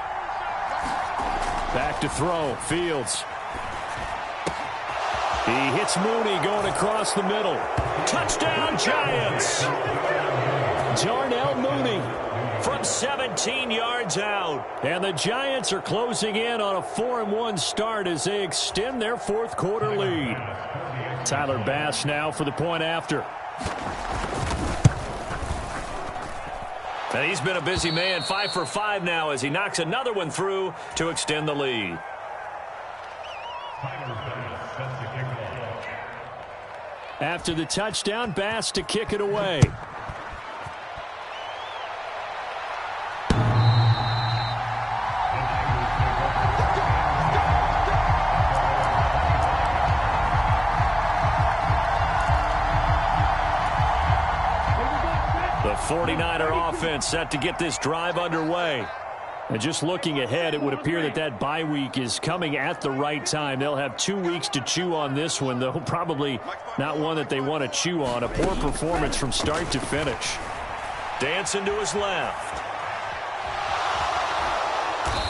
Speaker 3: Back to throw, Fields. He hits Mooney going across the middle.
Speaker 1: Touchdown, Giants!
Speaker 3: Darnell Mooney.
Speaker 1: From 17 yards out.
Speaker 3: And the Giants are closing in on a 4-1 start as they extend their 4th quarter lead. Tyler Bass now for the point after.
Speaker 1: And he's been a busy man, 5 for 5 now as he knocks another one through to extend the lead.
Speaker 3: After the touchdown, Bass to kick it away.
Speaker 1: The 49er offense set to get this drive underway.
Speaker 3: And just looking ahead, it would appear that that bye week is coming at the right time. They'll have 2 weeks to chew on this one, though probably not one that they want to chew on. A poor performance from start to finish.
Speaker 1: Dancing to his left.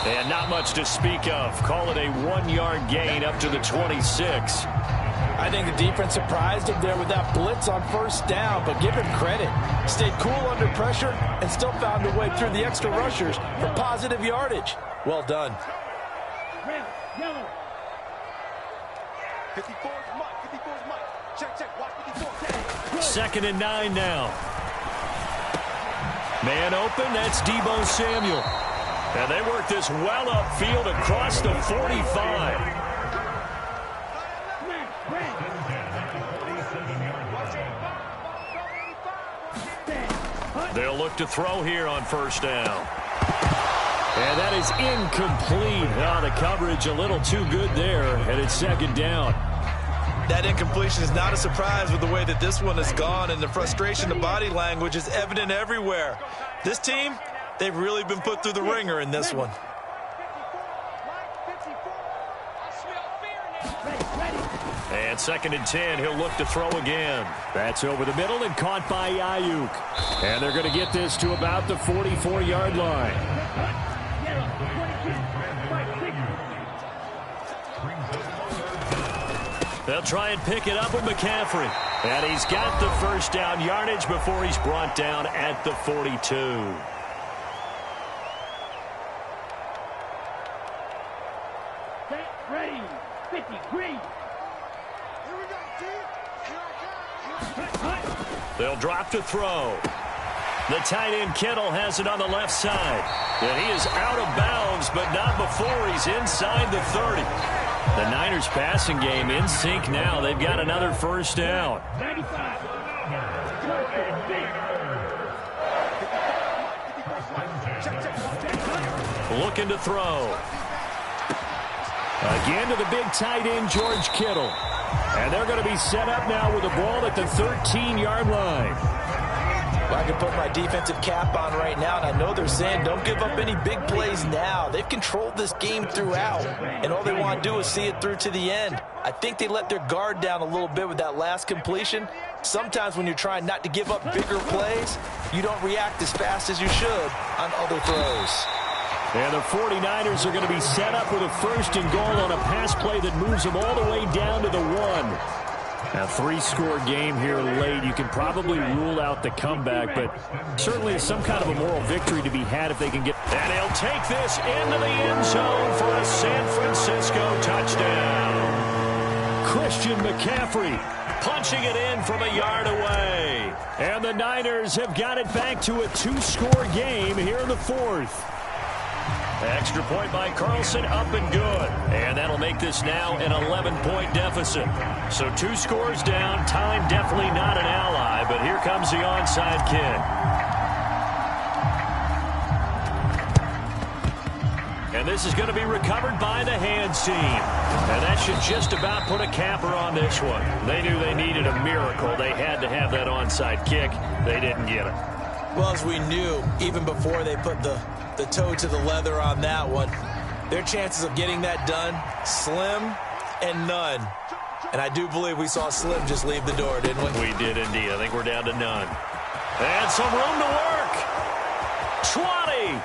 Speaker 1: And not much to speak of. Call it a 1-yard gain up to the 26.
Speaker 2: I think the defense surprised him there with that blitz on first down, but give him credit. Stayed cool under pressure and still found a way through the extra rushers for positive yardage. Well done.
Speaker 4: 54 is Mike. 54 is Mike. Check. Watch 54.
Speaker 1: 2nd and 9 now. Man open, that's Deebo Samuel. And they work this well upfield across the 45. They'll look to throw here on first down.
Speaker 3: And that is incomplete. Oh, the coverage a little too good there, and it's 2nd down.
Speaker 2: That incompletion is not a surprise with the way that this one has gone, and the frustration, the body language is evident everywhere. This team, they've really been put through the ringer in this one.
Speaker 1: And 2nd and 10, he'll look to throw again.
Speaker 3: That's over the middle and caught by Ayuk. And they're going to get this to about the 44-yard line.
Speaker 1: They'll try and pick it up with McCaffrey. And he's got the first down yardage before he's brought down at the 42.
Speaker 5: Ready, 50, green.
Speaker 1: They'll drop to throw. The tight end Kittle has it on the left side. And he is out of bounds, but not before he's inside the 30. The Niners passing game in sync now. They've got another first down.
Speaker 5: 95.
Speaker 1: Looking to throw.
Speaker 3: Again to the big tight end, George Kittle. And they're going to be set up now with the ball at the 13-yard line.
Speaker 2: Well, I can put my defensive cap on right now, and I know they're saying don't give up any big plays now. They've controlled this game throughout, and all they want to do is see it through to the end. I think they let their guard down a little bit with that last completion. Sometimes when you're trying not to give up bigger plays, you don't react as fast as you should on other throws.
Speaker 3: And the 49ers are going to be set up with a 1st and goal on a pass play that moves them all the way down to the 1. A 3-score game here late. You can probably rule out the comeback, but certainly some kind of a moral victory to be had if they can get.
Speaker 1: And he'll take this into the end zone for a San Francisco touchdown.
Speaker 3: Christian McCaffrey
Speaker 1: punching it in from a yard away.
Speaker 3: And the Niners have got it back to a 2-score game here in the 4th.
Speaker 1: Extra point by Carlson, up and good. And that'll make this now an 11-point deficit. So 2 scores down, time definitely not an ally, but here comes the onside kick. And this is going to be recovered by the hands team. And that should just about put a capper on this one. They knew they needed a miracle. They had to have that onside kick. They didn't get it.
Speaker 2: Well, as we knew, even before they put the toe to the leather on that one, their chances of getting that done, slim and none. And I do believe we saw Slim just leave the door, didn't we?
Speaker 1: We did indeed. I think we're down to none. And some room to work. 20.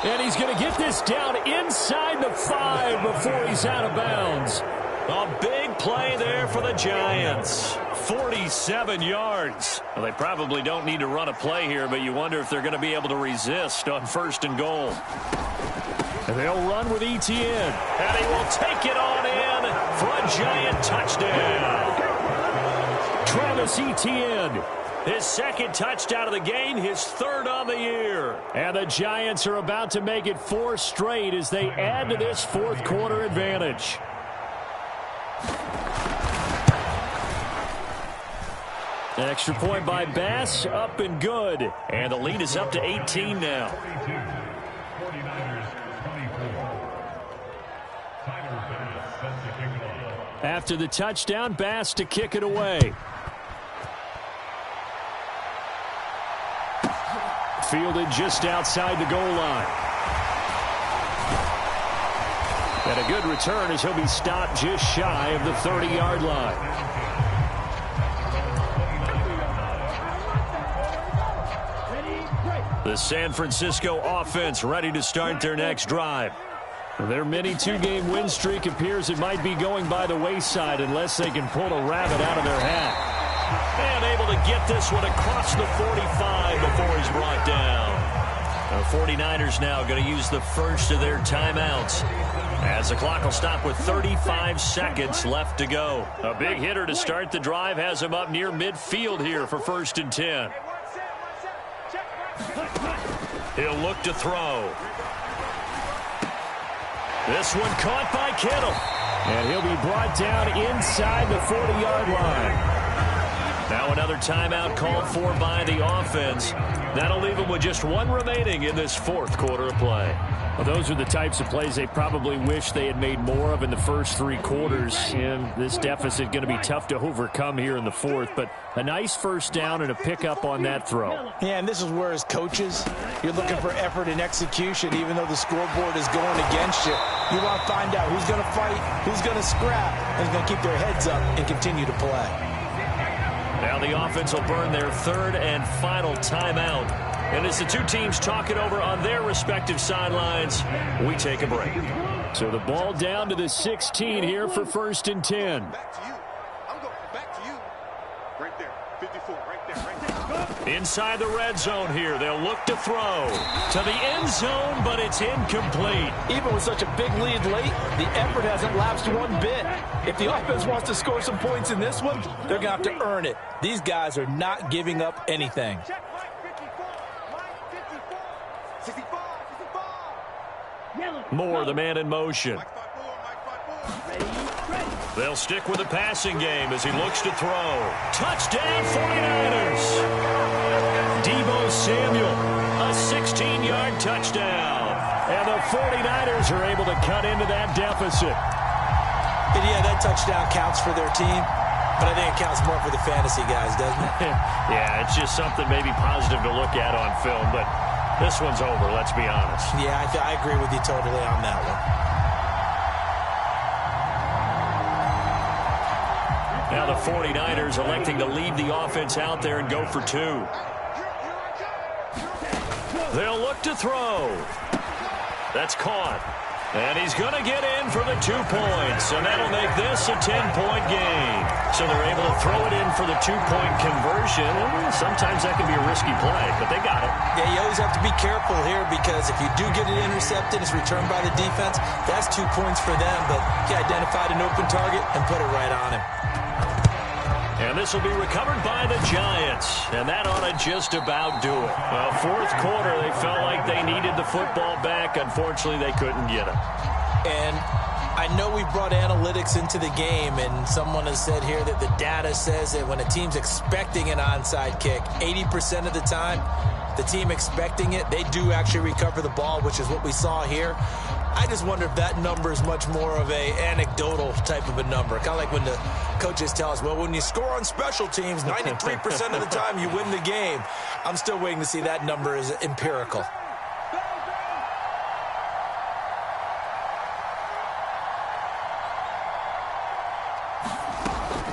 Speaker 3: And he's going to get this down inside the 5 before he's out of bounds.
Speaker 1: A big play there for the Giants. 47 yards. Well, they probably don't need to run a play here, but you wonder if they're going to be able to resist on 1st and goal.
Speaker 3: And they'll run with Etienne.
Speaker 1: And he will take it on in for a Giant touchdown.
Speaker 3: Travis Etienne.
Speaker 1: His 2nd touchdown of the game, his 3rd on the year.
Speaker 3: And the Giants are about to make it 4 straight as they add to this 4th quarter advantage. An extra point by Bass, up and good.
Speaker 1: And the lead is up to 18 now.
Speaker 3: After the touchdown, Bass to kick it away. Fielded just outside the goal line. And a good return as he'll be stopped just shy of the 30-yard line.
Speaker 1: The San Francisco offense ready to start their next drive.
Speaker 3: Their mini 2-game win streak appears it might be going by the wayside unless they can pull a rabbit out of their hat.
Speaker 1: And able to get this one across the 45 before he's brought down. The 49ers now going to use the first of their timeouts as the clock will stop with 35 seconds left to go. A big hitter to start the drive has him up near midfield here for 1st and 10. He'll look to throw. This one caught by Kittle.
Speaker 3: And he'll be brought down inside the 40-yard line.
Speaker 1: Now another timeout called for by the offense. That'll leave them with just 1 remaining in this 4th quarter of play.
Speaker 3: Well, those are the types of plays they probably wish they had made more of in the first 3 quarters. And this deficit going to be tough to overcome here in the 4th. But a nice first down and a pickup on that throw.
Speaker 2: Yeah, and this is where as coaches, you're looking for effort and execution. Even though the scoreboard is going against you, you want to find out who's going to fight, who's going to scrap, and who's going to keep their heads up and continue to play.
Speaker 1: Now the offense will burn their 3rd and final timeout. And as the 2 teams talk it over on their respective sidelines, we take a break.
Speaker 3: So the ball down to the 16 here for 1st and 10.
Speaker 4: Back to you. I'm going back to you. Right there. 54. Right there. Right there.
Speaker 1: Inside the red zone here. They'll look to throw to the end zone, but it's incomplete.
Speaker 2: Even with such a big lead late, the effort hasn't lapsed one bit. If the offense wants to score some points in this one, they're going to have to earn it. These guys are not giving up anything.
Speaker 4: Check Mike 54. Mike 54. 65. 65.
Speaker 1: Moore, the man in motion.
Speaker 4: Mike 54. Mike 54.
Speaker 5: Ready.
Speaker 1: They'll stick with the passing game as he looks to throw. Touchdown 49ers. Deebo Samuel, a 16-yard touchdown.
Speaker 3: And the 49ers are able to cut into that deficit.
Speaker 2: And yeah, that touchdown counts for their team, but I think it counts more for the fantasy guys, doesn't it?
Speaker 1: Yeah, it's just something maybe positive to look at on film, but this one's over, let's be honest.
Speaker 2: Yeah, I agree with you totally on that one.
Speaker 1: Now the 49ers electing to leave the offense out there and go for two. They'll look to throw. That's caught. And he's going to get in for the 2 points, and that'll make this a 10-point game. So they're able to throw it in for the 2-point conversion. Sometimes that can be a risky play, but they got it.
Speaker 2: Yeah, you always have to be careful here because if you do get it intercepted, it's returned by the defense, that's 2 points for them. But he identified an open target and put it right on him.
Speaker 1: And this will be recovered by the Giants. And that ought to just about do it. Well, fourth quarter, they felt like they needed the football back. Unfortunately, they couldn't get it.
Speaker 2: And I know we brought analytics into the game, and someone has said here that the data says that when a team's expecting an onside kick, 80% of the time, the team expecting it, they do actually recover the ball, which is what we saw here. I just wonder if that number is much more of a anecdotal type of a number. Kind of like when the coaches tell us, well, when you score on special teams, 93% of the time you win the game. I'm still waiting to see that number is empirical.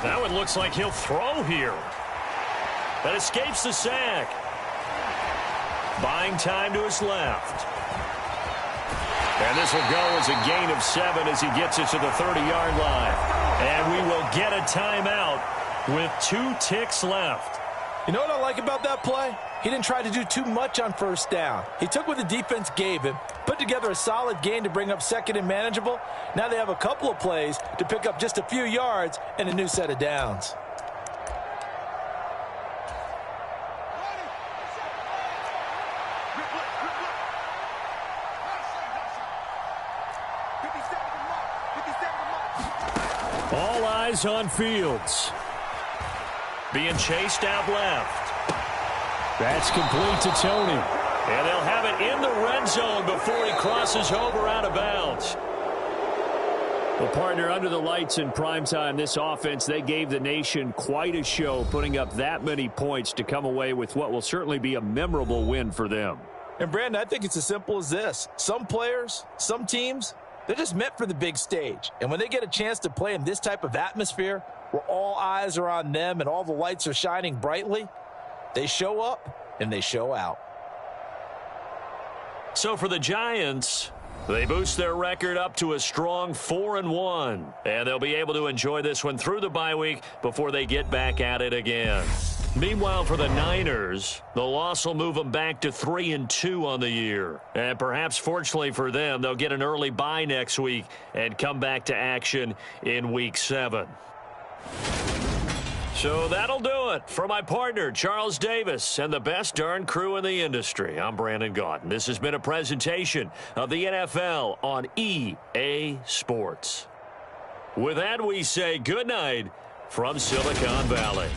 Speaker 1: Now it looks like he'll throw here. That escapes the sack. Buying time to his left. And this will go as a gain of 7 as he gets it to the 30-yard line. And we will get a timeout with 2 ticks left.
Speaker 2: You know what I like about that play? He didn't try to do too much on first down. He took what the defense gave him, put together a solid gain to bring up second and manageable. Now they have a couple of plays to pick up just a few yards and a new set of downs.
Speaker 1: All eyes on Fields. Being chased out left. That's complete to Tony. And they'll have it in the red zone before he crosses over out of bounds. Well, partner, under the lights in primetime, this offense, they gave the nation quite a show, putting up that many points to come away with what will certainly be a memorable win for them.
Speaker 2: And, Brandon, I think it's as simple as this. Some players, some teams, they're just meant for the big stage. And when they get a chance to play in this type of atmosphere where all eyes are on them and all the lights are shining brightly, they show up and they show out.
Speaker 1: So for the Giants, they boost their record up to a strong 4-1. And they'll be able to enjoy this one through the bye week before they get back at it again. Meanwhile, for the Niners, the loss will move them back to 3-2 on the year. And perhaps fortunately for them, they'll get an early bye next week and come back to action in Week 7. So that'll do it. For my partner, Charles Davis, and the best darn crew in the industry, I'm Brandon Gaudin. This has been a presentation of the NFL on EA Sports. With that, we say good night from Silicon Valley.